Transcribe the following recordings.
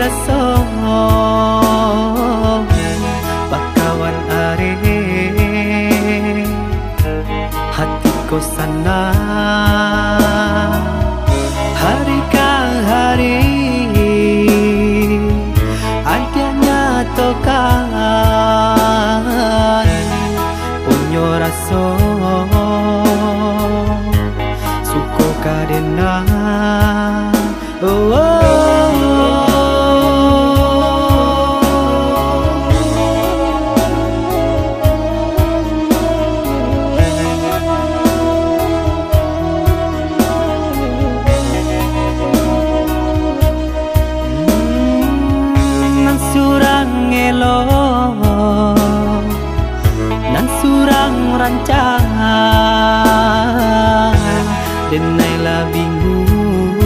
rasa bakawan are hatiku sana hari ke hari adanya tokan punyo rasa suko kadena nan surang rancang denailah bingung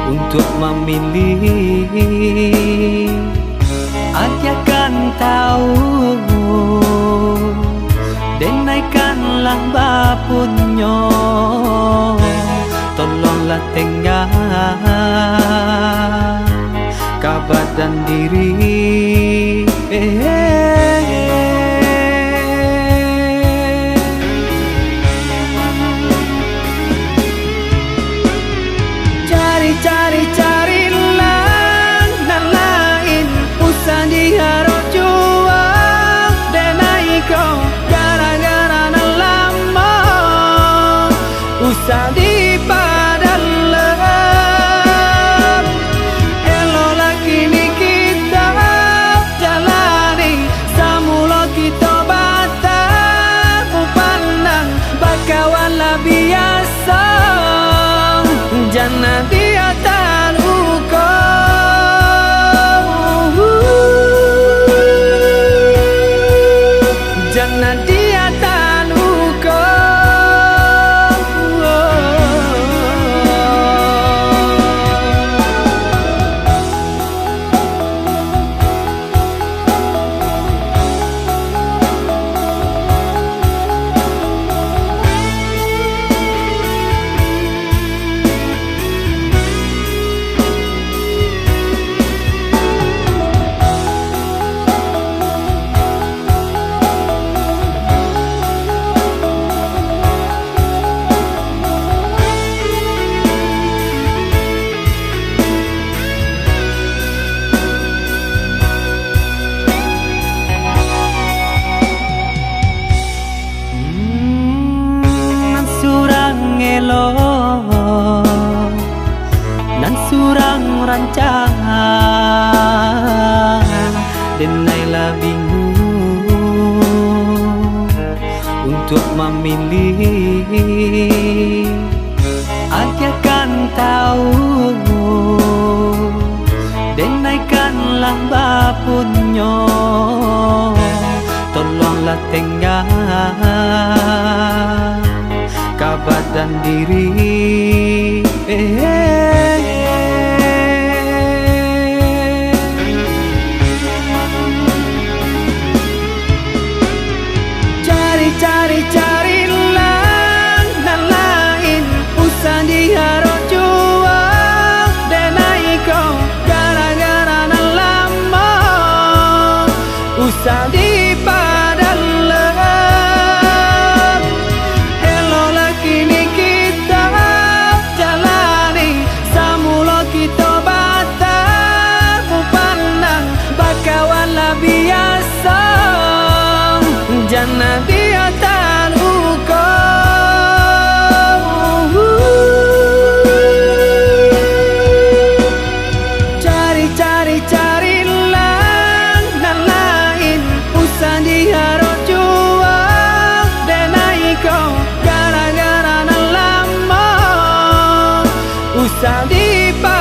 untuk memilih aku akan tahu denaikanlah bapunyo tolonglah tengah kabar dan diri cari-carilah nan lain usah diharap jual denai kau gara-gara nan lama usah dipadalem elo lagi ni kita jalani samula kita batal pandang bakawan lah biasa jangan dia tak luka jangan dia tak luka nan surang rancang denailah bingung untuk memilih aku akan tahu denaikanlah bapunyo tolonglah tengah kabar dan diri cari-carilah nan lain usah diharap jual denai kau gara-gara nan lama usah dipadalem elo lagi ni kita jalani samula kita batal pandang bakawan lah biasa jangan dia tak luka cari-carilah nan lain usah diharap jual denai kau gara-gara nan lama usah dipadalem